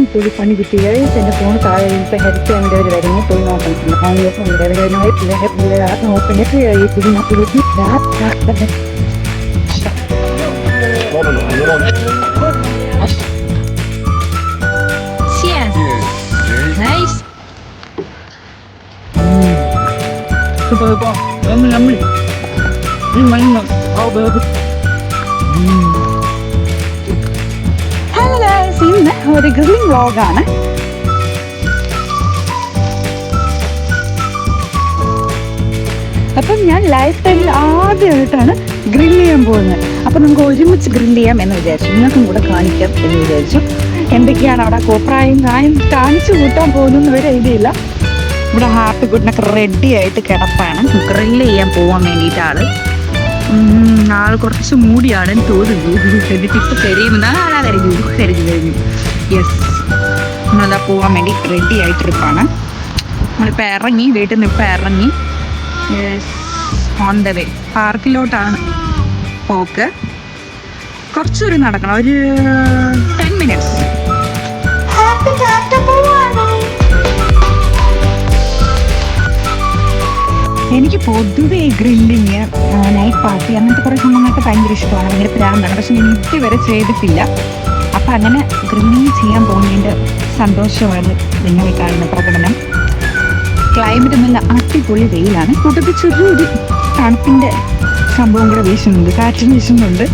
അടിപൊളി പണി കിട്ടി ഗൈസ്. എൻ്റെ ഫോൺ താഴെ ഇപ്പം ഹെൽപ്പ് ചെയ്യാൻ വേണ്ടി അവർ വരുന്നു. പോയി നോക്കണം. ഹലോ ഗൈസ്, ഇന്ന് ഒരു ഗ്രില്ലിംഗ് വ്ളോഗാണ്. അപ്പം ഞാൻ ലൈഫ് ടൈമിൽ ആദ്യമായിട്ടാണ് ഗ്രില്ല് ചെയ്യാൻ പോകുന്നത്. അപ്പം നമുക്ക് ഒരുമിച്ച് ഗ്രില്ല് ചെയ്യാം എന്ന് വിചാരിച്ചു. നിങ്ങൾക്കും കൂടെ കാണിക്കാം എന്ന് വിചാരിച്ചു. എന്തൊക്കെയാണ് അവിടെ കോപ്രായും കാണിച്ചു കൂട്ടാൻ പോകുന്ന ഒരു ഐഡിയ ഇല്ല. ഇവിടെ ഹാപ്പി ഗുഡിനൊക്കെ റെഡി ആയിട്ട് കിടപ്പാണ്. ഗ്രില്ല് ചെയ്യാൻ പോകാൻ വേണ്ടിയിട്ടാണ്. ആള് കുറച്ച് മൂടിയാണ് തോന്നുന്നു. എന്നിട്ടിപ്പോൾ കരിഞ്ഞു. യെസ്, നമ്മളതാ പോകാൻ വേണ്ടി റെഡി ആയിട്ടിരിപ്പാണ്. നമ്മളിപ്പോൾ ഇറങ്ങി, വീട്ടിൽ നിന്ന് ഇപ്പോൾ ഇറങ്ങി. Yes, on the way. പാർക്കിലോട്ടാണ് പോക്ക്. കുറച്ചൊരു നടക്കണം, ഒരു 10 minutes. എനിക്ക് പൊതുവെ ഗ്രില്ലിങ്, നൈറ്റ് പാർട്ടി അങ്ങനത്തെ കുറേ സംഭവങ്ങളൊക്കെ ഭയങ്കര ഇഷ്ടമാണ്, ഭയങ്കര പ്രാന്താണ്. പക്ഷെ ഞാൻ ഇതുവരെ ചെയ്തിട്ടില്ല. അപ്പം അങ്ങനെ ഗ്രില്ലിങ് ചെയ്യാൻ പോകുന്നതിൻ്റെ സന്തോഷമാണ് നിങ്ങളെ കാണുന്ന പ്രകടനം. ക്ലൈമറ്റ് നല്ല അടിപൊളി വെയിലാണ്. കൂട്ടത്തിൽ ചെറിയൊരു തണുപ്പിൻ്റെ സംഭവം കൂടെ വീശുന്നുണ്ട്, കാറ്റും വീശുന്നുണ്ട്.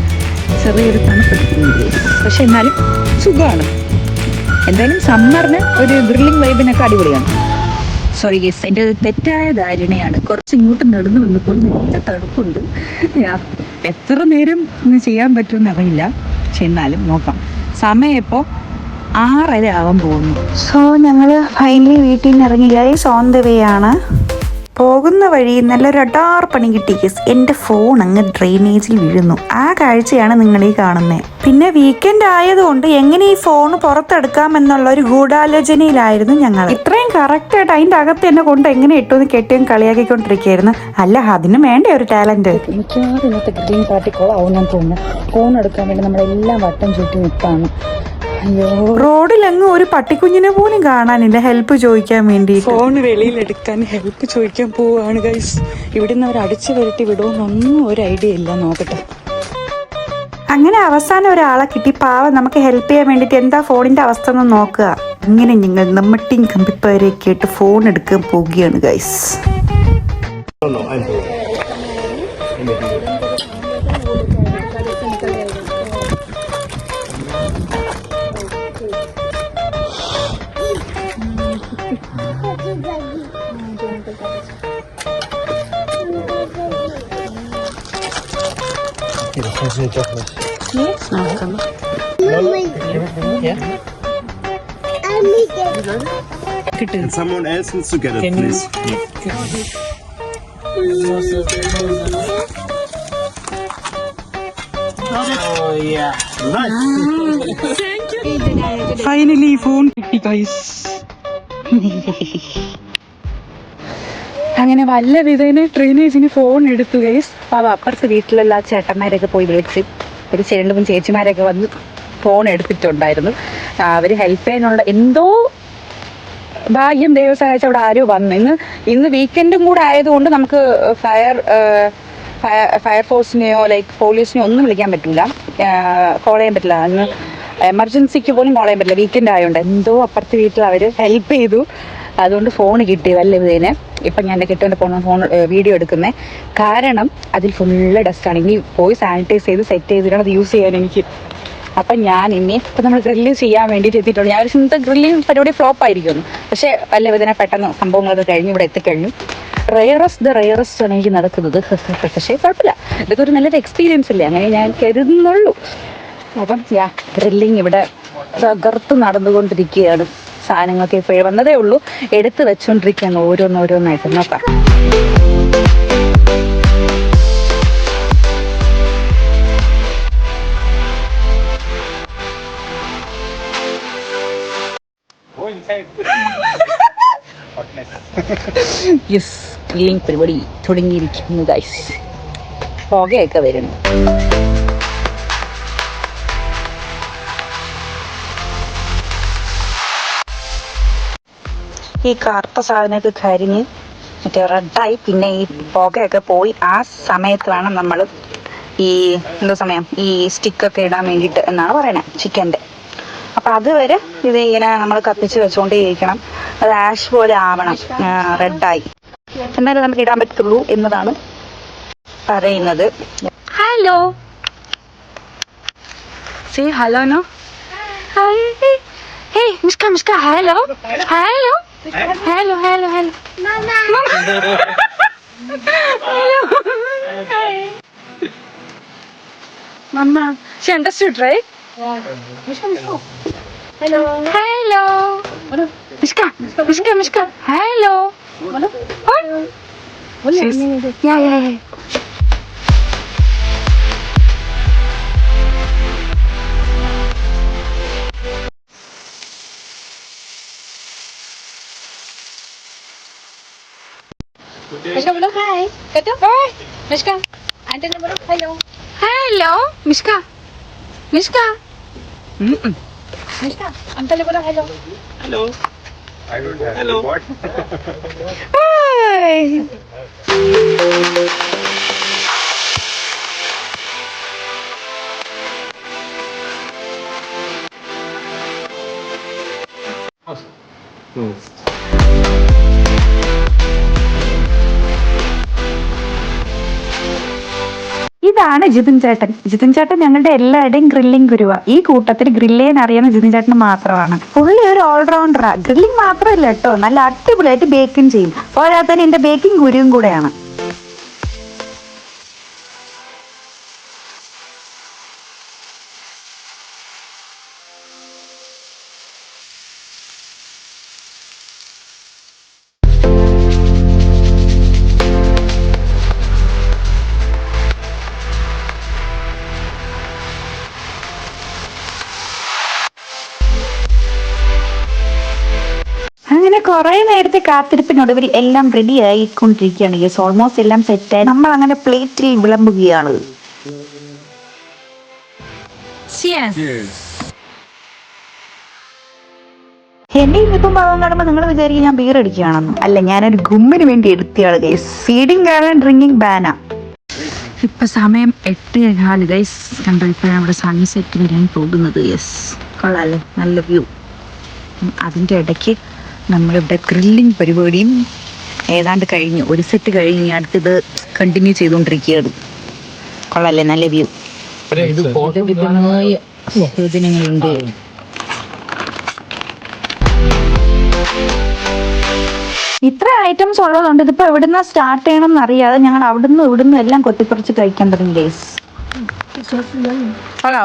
ചെറിയൊരു തണുപ്പെടുത്തുന്നുണ്ട്. പക്ഷെ എന്നാലും സുഖമാണ്. എന്തായാലും സമ്മറിന് ഒരു ഗ്രില്ലിങ് വൈബിനൊക്കെ അടിപൊളിയാണ്. സോറി ഗേസ്, എൻ്റെ തെറ്റായ ധാരണയാണ്. കുറച്ച് ഇങ്ങോട്ട് നടന്നു വന്നപ്പോൾ നല്ല തണുപ്പുണ്ട്. എത്ര നേരം ഇന്ന് ചെയ്യാൻ പറ്റുമെന്ന് അറിയില്ല. പക്ഷെ എന്നാലും നോക്കാം. സമയം ഇപ്പോൾ 6:30 ആവാൻ പോകുന്നു. സോ ഞങ്ങൾ ഫൈനലി വീട്ടിൽ നിന്ന് ഇറങ്ങി ഗൈസ്. ഓൺ ദ വേ ആണ്. പോകുന്ന വഴി നല്ലൊരു അടാർ പണി കിട്ടി ഗൈസ്. എൻ്റെ ഫോൺ അങ്ങ് ഡ്രെയിനേജിൽ വീഴുന്നു. ആ കാഴ്ചയാണ് നിങ്ങളീ കാണുന്നത്. പിന്നെ വീക്കെൻഡ് ആയതുകൊണ്ട് എങ്ങനെ ഈ ഫോൺ പുറത്തെടുക്കാം എന്നുള്ള ഒരു ഗൂഢാലോചനയിലായിരുന്നു ഞങ്ങൾ. ഇത്രയും കറക്റ്റായിട്ട് അതിൻ്റെ അകത്ത് എന്നെ കൊണ്ട് എങ്ങനെ ഇട്ടുമെന്ന് കെട്ടിയും കളിയാക്കിക്കൊണ്ടിരിക്കുകയായിരുന്നു. അല്ല, അതിന് വേണ്ട ഒരു ടാലന്റ്. മിക്കവാറും ഇന്നത്തെ ഗ്രീൻ പാർട്ടിക്കോളാവും ഞാൻ തോന്നുന്നു. ഫോൺ എടുക്കാൻ വേണ്ടി നമ്മളെല്ലാം വട്ടം ചുറ്റി നിൽപ്പാണ്. റോഡിലങ്ങ് ഒരു പട്ടിക്കുഞ്ഞിനെ പോലും കാണാനില്ല ഹെൽപ്പ് ചോദിക്കാൻ വേണ്ടി. ഫോൺ വെളിയിലെടുക്കാൻ ഹെൽപ്പ് ചോദിക്കാൻ പോവാണ് ഗൈസ്. ഇവിടുന്ന് അവർ അടിച്ചു വരട്ടി വിടുമെന്നൊന്നും ഒരു ഐഡിയ ഇല്ല. നോക്കട്ടെ. അങ്ങനെ അവസാനം ഒരാളെ കിട്ടി. പാവം നമുക്ക് ഹെൽപ്പ് ചെയ്യാൻ വേണ്ടിയിട്ട് എന്താ ഫോണിന്റെ അവസ്ഥ എന്ന് നോക്കുക. അങ്ങനെ ഞങ്ങൾ നമ്മട്ടിയും കമ്പിപ്പവരെയൊക്കെ ആയിട്ട് ഫോൺ എടുക്കാൻ പോവുകയാണ് guys. Das ist doch nicht. Nee? Ah, komm. Yeah? And someone else needs to get it, please. Oh, yeah. Nice. Thank you. Finally, phone കിട്ടി guys. അങ്ങനെ വല്ല വിധേന ട്രെയിനേജിന് ഫോൺ എടുത്തു ഗൈസ്. അപ്പോൾ അപ്പുറത്ത് വീട്ടിലുള്ള ചേട്ടന്മാരൊക്കെ പോയി വിളിച്ച് ഒരു 2-3 ചേച്ചിമാരൊക്കെ വന്ന് ഫോൺ എടുത്തിട്ടുണ്ടായിരുന്നു. അവർ ഹെൽപ്പ് ചെയ്യാനുള്ള എന്തോ ഭാഗ്യം ദൈവം സഹായിച്ച അവിടെ ആരോ വന്നു. ഇന്ന് വീക്കെൻഡും കൂടെ ആയതുകൊണ്ട് നമുക്ക് ഫയർഫോഴ്സിനെയോ പോലീസിനെയോ ഒന്നും വിളിക്കാൻ പറ്റില്ല, കോൾ ചെയ്യാൻ പറ്റില്ല. അന്ന് എമർജൻസിക്ക് പോലും കോൾ ചെയ്യാൻ പറ്റില്ല, വീക്കെൻഡ് ആയതുകൊണ്ട്. എന്തോ അപ്പുറത്തെ വീട്ടിൽ അവർ ഹെൽപ്പ് ചെയ്തു. അതുകൊണ്ട് ഫോൺ കിട്ടി വല്ല വിധേനെ. ഇപ്പം ഞാൻ എൻ്റെ കിട്ടുന്ന ഫോൺ വീഡിയോ എടുക്കുന്നത്. കാരണം അതിൽ ഫുള്ള് ഡസ്റ്റാണ്. ഇനി പോയി സാനിറ്റൈസ് ചെയ്ത് സെറ്റ് ചെയ്തിട്ടാണ് അത് യൂസ് ചെയ്യാൻ എനിക്ക്. അപ്പം ഞാൻ ഇപ്പം നമ്മൾ ഗ്രില്ല് ചെയ്യാൻ വേണ്ടിയിട്ട് എത്തിയിട്ടുണ്ട്. ഞാൻ ഒരു ഇന്നത്തെ ഗ്രില്ലിങ് പരിപാടി ഫ്ലോപ്പ് ആയിരിക്കുന്നു. പക്ഷേ വല്ല വിധേനെ പെട്ടെന്ന് സംഭവങ്ങളൊക്കെ കഴിഞ്ഞ് ഇവിടെ എത്തിക്കഴിഞ്ഞു. റയറസ്റ്റ് ആണ് എനിക്ക് നടക്കുന്നത്. പക്ഷേ കുഴപ്പമില്ല, ഇതൊക്കെ ഒരു നല്ലൊരു എക്സ്പീരിയൻസ് ഇല്ലേ, അങ്ങനെ ഞാൻ കരുതുന്നുള്ളൂ. അപ്പം ഗ്രില്ലിങ് ഇവിടെ തകർത്ത് നടന്നുകൊണ്ടിരിക്കുകയാണ്. സാധനങ്ങളൊക്കെ ഇപ്പോഴേ വന്നതേ ഉള്ളൂ, എടുത്ത് വെച്ചുകൊണ്ടിരിക്കുകയാണ് ഓരോന്നോരോന്നായിട്ട്. നോക്കാം. യെസ്, ഗ്രില്ലിംഗ് പരിപാടി തുടങ്ങിയിരിക്കുന്നു ഗൈസ്. പുകയൊക്കെ വരുന്നു. ഈ കറുത്ത സാധനമൊക്കെ കരിഞ്ഞ് മറ്റേ റെഡായി, പിന്നെ ഈ പുകയൊക്കെ പോയി. ആ സമയത്ത് വേണം നമ്മൾ ഈ ഈ സ്റ്റിക്കൊക്കെ ഇടാൻ വേണ്ടിയിട്ട് എന്നാണ് പറയുന്നത്, ചിക്കൻ്റെ. അപ്പം അതുവരെ ഇത് ഇങ്ങനെ നമ്മൾ കത്തിച്ച് വെച്ചുകൊണ്ടേ ഇരിക്കണം. അത് ആഷ് പോലെ ആവണം, റെഡായി, എന്നാലും നമുക്ക് ഇടാൻ പറ്റുള്ളൂ എന്നതാണ് പറയുന്നത്. Hello, say hello. No, hey Mishka, hello. Mama, she understood, right? Yeah. Hello. Mishka. Hello. What? Yeah. Mishka, बोलो hi. Kato. Hi. Mishka. Auntie ने बोलो hello. Hello, Mishka. Mishka, uncle ने बोलो hello. Hello. Hi. ഇതാണ് ജിതിൻ ചേട്ടൻ ഞങ്ങളുടെ എല്ലാവരുടെയും grilling ഗുരുവ. ഈ കൂട്ടത്തിൽ ഗ്രില്ല് ചെയ്യാൻ അറിയുന്ന ജിതിൻ ചേട്ടന് മാത്രമാണ്. പുള്ളി ഒരു ഓൾറൗണ്ടറാ. ഗ്രില്ലിംഗ് മാത്രമല്ല കേട്ടോ, നല്ല അടിപൊളിയായിട്ട് ബേക്കിംഗ് ചെയ്യും. പോരാത്തതിന് എന്റെ ബേക്കിംഗ് ഗുരുവും കൂടെയാണ്. അങ്ങനെ കുറെ നേരത്തെ കാത്തിരിപ്പിനൊടുവിൽ എല്ലാം റെഡി ആയിക്കൊണ്ടിരിക്കുകയാണ്. യെസ്, ഓൾമോസ്റ്റ് എല്ലാം സെറ്റായി. നമ്മൾ അങ്ങനെ പ്ലേറ്റിൽ വിളമ്പുകയാണ്. എന്നെ ഇന്നിപ്പം ഭാഗം കാണുമ്പോൾ നിങ്ങൾ വിചാരിക്കും ഞാൻ ബീർ അടിക്കുകയാണെന്ന്. അല്ല, ഞാനൊരു ഗുമ്മിന് വേണ്ടി എടുത്തയാണ് ഗൈസ്. ഫീഡിങ് കാരണം ഡ്രിങ്കിങ് ബാനാ. ഇപ്പൊ സമയം 8:15 ഗൈസ്. കണ്ടോ, ഇപ്പോഴാണ് ഇവിടെ സൺസെറ്റ് വരാൻ പോകുന്നത്. യെസ്, കൊള്ളാല്ലേ, നല്ല വ്യൂ. അതിൻ്റെ ഇടയ്ക്ക് നമ്മളിവിടെ ഗ്രില്ലിംഗ് പരിപാടിയും ഏതാണ്ട് കഴിഞ്ഞു. ഒരു സെറ്റ് കഴിഞ്ഞ് അടുത്തത് കണ്ടിന്യൂ ചെയ്തുകൊണ്ടിരിക്കുകയാണ്. കൊള്ളാല്ലേ, നല്ല വ്യൂ. വിഭവങ്ങളുണ്ട്. ഇത്ര ഐറ്റംസ് ഉള്ളതുകൊണ്ട് ഇതിപ്പോ എവിടുന്ന സ്റ്റാർട്ട് ചെയ്യണം എന്നറിയാതെ ഞങ്ങൾ അവിടുന്ന് ഇവിടുന്ന് എല്ലാം കൊത്തിപ്പറിച്ച് കഴിക്കാൻ തുടങ്ങി ഗൈസ്. ഹലോ.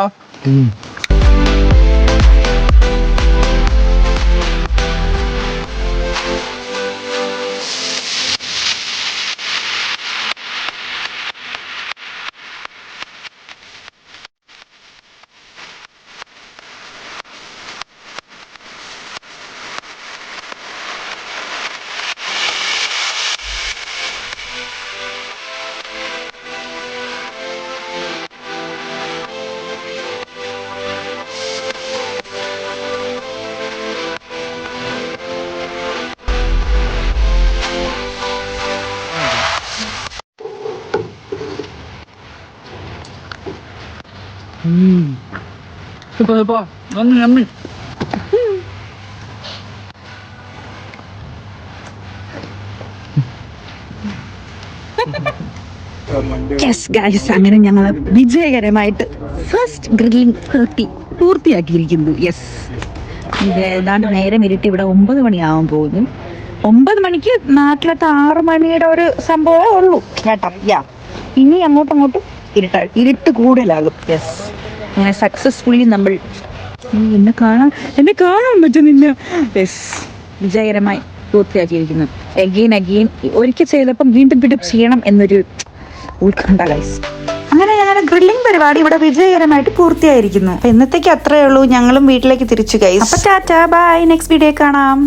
യെസ് ഗൈസ്, അങ്ങനെ ഞങ്ങൾ വിജയകരമായിട്ട് ഫസ്റ്റ് ഗ്രില്ലിംഗ് പൂർത്തിയാക്കിയിരിക്കുന്നു. യെസ്, ഇത് ഏതാണ്ട് നേരം ഇരുട്ടി ഇവിടെ 9 മണിയാവാൻ പോകുന്നു. 9 മണിക്ക് നാട്ടിലത്തെ 6 മണിയുടെ ഒരു സംഭവമേ ഉള്ളൂ കേട്ടോ. ഇനി അങ്ങോട്ടും ഇരുട്ട് കൂടുതലാകും. യെസ്, അങ്ങനെ സക്സസ്ഫുള്ളി നമ്മൾ എന്നെ കാണാൻ പറ്റുന്നില്ല. യെസ്, വിജയകരമായി പൂർത്തിയാക്കിയിരിക്കുന്നു. അഗെയിൻ ഒരിക്കൽ ചെയ്തപ്പം വീണ്ടും ചെയ്യണം എന്നൊരു ഉത്കണ്ഠ ഗൈസ്. അങ്ങനെ ഞങ്ങളുടെ ഗ്രില്ലിംഗ് പരിപാടി ഇവിടെ വിജയകരമായിട്ട് പൂർത്തിയായിരിക്കുന്നു. ഇന്നത്തേക്ക് അത്രയേ ഉള്ളൂ. ഞങ്ങളും വീട്ടിലേക്ക് തിരിച്ചു ഗൈസ്. അപ്പൊ ടാറ്റാ, ബൈ, നെക്സ്റ്റ് വീഡിയോ കാണാം.